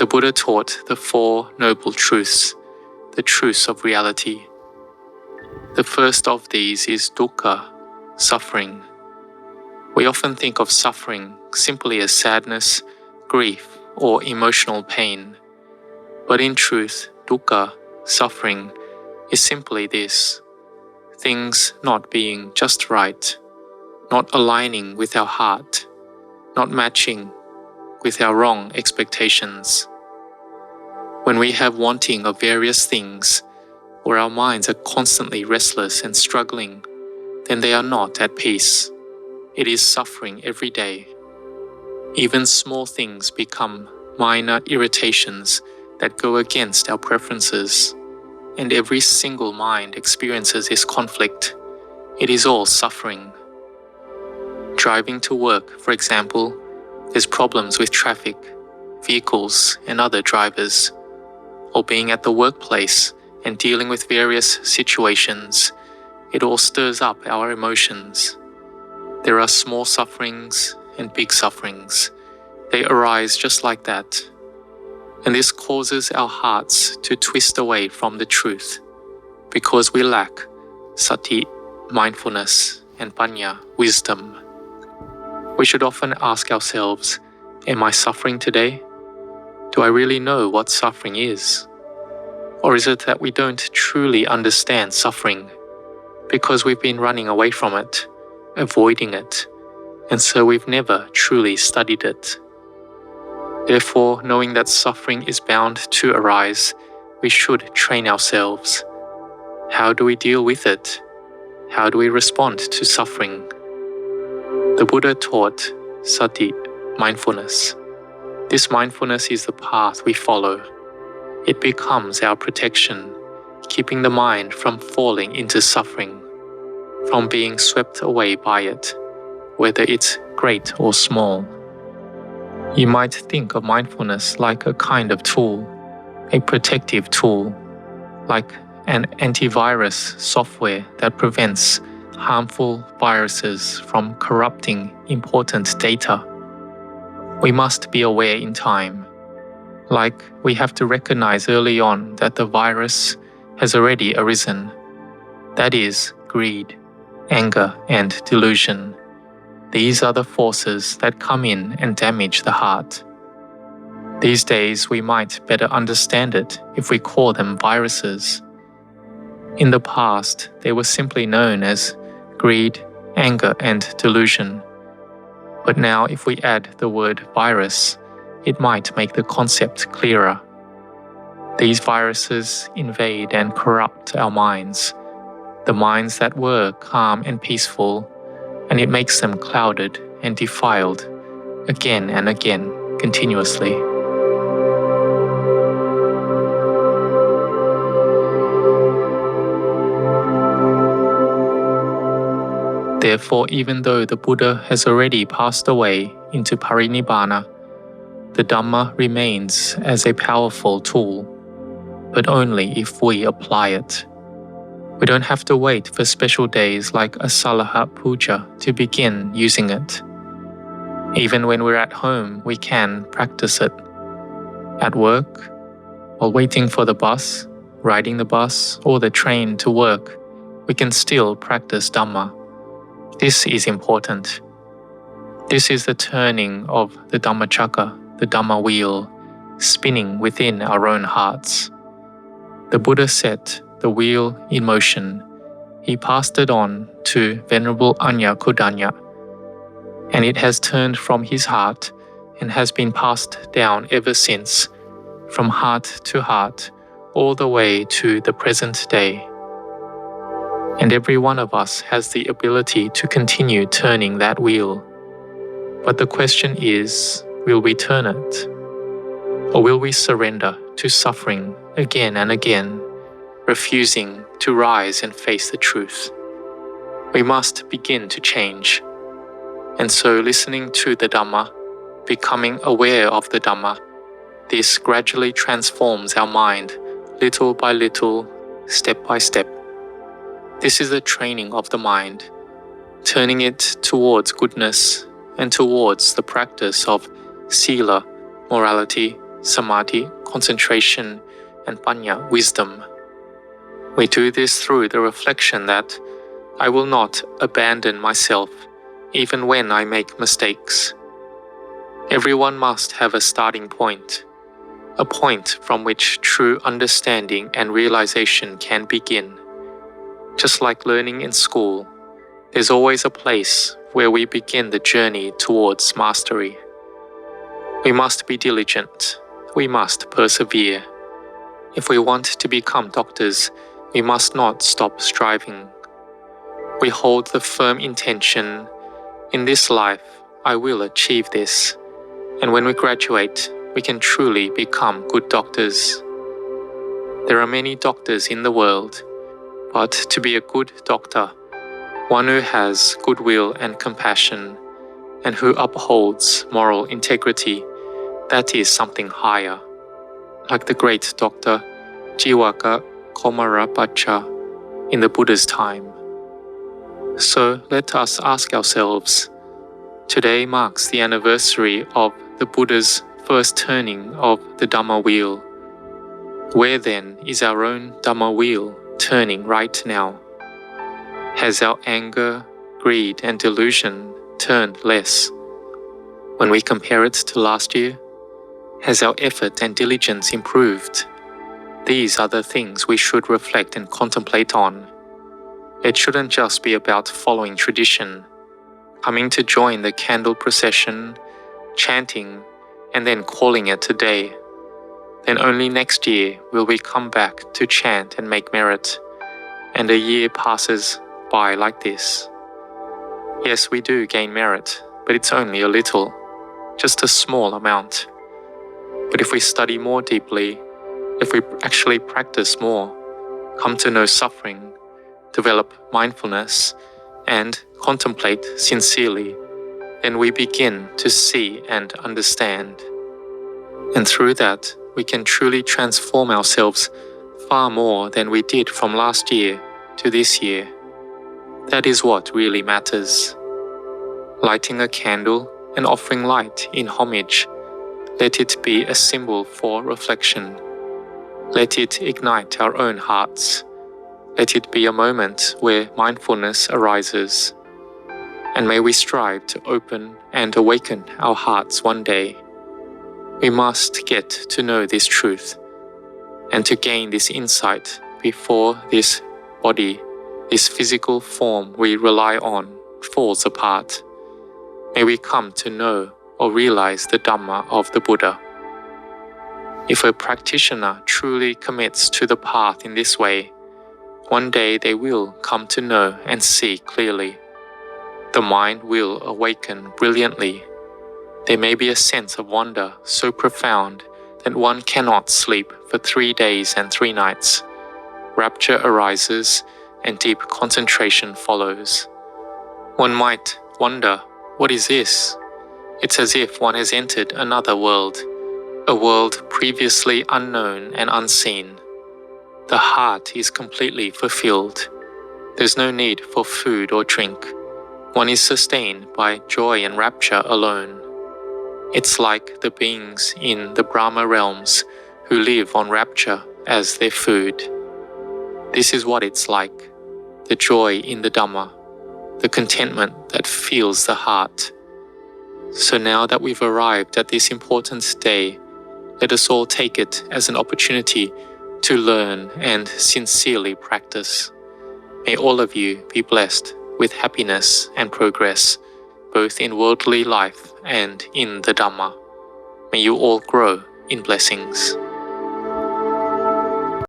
The Buddha taught the Four Noble Truths, the truths of reality. The first of these is dukkha, suffering. We often think of suffering simply as sadness, grief, or emotional pain. But in truth, dukkha, suffering, is simply this: things not being just right, not aligning with our heart, not matching with our wrong expectations. When we have wanting of various things, or our minds are constantly restless and struggling, then they are not at peace. It is suffering every day. Even small things become minor irritations that go against our preferences, and every single mind experiences this conflict. It is all suffering. Driving to work, for example, there's problems with traffic, vehicles, and other drivers. Or being at the workplace and dealing with various situations, it all stirs up our emotions. There are small sufferings and big sufferings. They arise just like that. And this causes our hearts to twist away from the truth, because we lack sati, mindfulness, and panya, wisdom. We should often ask ourselves, am I suffering today? Do I really know what suffering is? Or is it that we don't truly understand suffering because we've been running away from it, avoiding it, and so we've never truly studied it? Therefore, knowing that suffering is bound to arise, we should train ourselves. How do we deal with it? How do we respond to suffering? The Buddha taught sati, mindfulness. This mindfulness is the path we follow. It becomes our protection, keeping the mind from falling into suffering, from being swept away by it, whether it's great or small. You might think of mindfulness like a kind of tool, a protective tool, like an antivirus software that prevents harmful viruses from corrupting important data. We must be aware in time, like we have to recognize early on that the virus has already arisen. That is greed, anger, and delusion. These are the forces that come in and damage the heart. These days we might better understand it if we call them viruses. In the past, they were simply known as greed, anger, and delusion. But now if we add the word virus, it might make the concept clearer. These viruses invade and corrupt our minds, the minds that were calm and peaceful, and it makes them clouded and defiled again and again, continuously. Therefore, even though the Buddha has already passed away into parinibbana, the Dhamma remains as a powerful tool, but only if we apply it. We don't have to wait for special days like Asalaha Puja to begin using it. Even when we're at home, we can practice it. At work, while waiting for the bus, riding the bus, or the train to work, we can still practice Dhamma. This is important. This is the turning of the Dhammacakka, the Dhamma wheel, spinning within our own hearts. The Buddha set the wheel in motion. He passed it on to Venerable Anya Kodanya, and it has turned from his heart and has been passed down ever since, from heart to heart, all the way to the present day. And every one of us has the ability to continue turning that wheel. But the question is, will we turn it? Or will we surrender to suffering again and again, refusing to rise and face the truth? We must begin to change. And so listening to the Dhamma, becoming aware of the Dhamma, this gradually transforms our mind, little by little, step by step. This is the training of the mind, turning it towards goodness and towards the practice of sila, morality, samadhi, concentration, and panya, wisdom. We do this through the reflection that I will not abandon myself even when I make mistakes. Everyone must have a starting point, a point from which true understanding and realization can begin. Just like learning in school, there's always a place where we begin the journey towards mastery. We must be diligent. We must persevere. If we want to become doctors, we must not stop striving. We hold the firm intention, in this life, I will achieve this. And when we graduate, we can truly become good doctors. There are many doctors in the world, but to be a good doctor, one who has goodwill and compassion, and who upholds moral integrity, that is something higher. Like the great doctor Jiwaka Komarapacha in the Buddha's time. So let us ask ourselves, today marks the anniversary of the Buddha's first turning of the Dhamma wheel. Where then is our own Dhamma wheel turning right now? Has our anger, greed, and delusion turned less? When we compare it to last year, has our effort and diligence improved? These are the things we should reflect and contemplate on. It shouldn't just be about following tradition, coming to join the candle procession, chanting, and then calling it a day. Then only next year will we come back to chant and make merit, and a year passes by like this. Yes, we do gain merit, but it's only a little, just a small amount. But if we study more deeply, if we actually practice more, come to know suffering, develop mindfulness, and contemplate sincerely, then we begin to see and understand. And through that, we can truly transform ourselves far more than we did from last year to this year. That is what really matters. Lighting a candle and offering light in homage, let it be a symbol for reflection. Let it ignite our own hearts. Let it be a moment where mindfulness arises. And may we strive to open and awaken our hearts one day. We must get to know this truth and to gain this insight before this body, this physical form we rely on, falls apart. May we come to know or realize the Dhamma of the Buddha. If a practitioner truly commits to the path in this way, one day they will come to know and see clearly. The mind will awaken brilliantly. There may be a sense of wonder so profound that one cannot sleep for 3 days and 3 nights. Rapture arises and deep concentration follows. One might wonder, what is this? It's as if one has entered another world, a world previously unknown and unseen. The heart is completely fulfilled. There's no need for food or drink. One is sustained by joy and rapture alone. It's like the beings in the Brahma realms who live on rapture as their food. This is what it's like, the joy in the Dhamma, the contentment that fills the heart. So now that we've arrived at this important day, let us all take it as an opportunity to learn and sincerely practice. May all of you be blessed with happiness and progress, both in worldly life and in the Dhamma. May you all grow in blessings.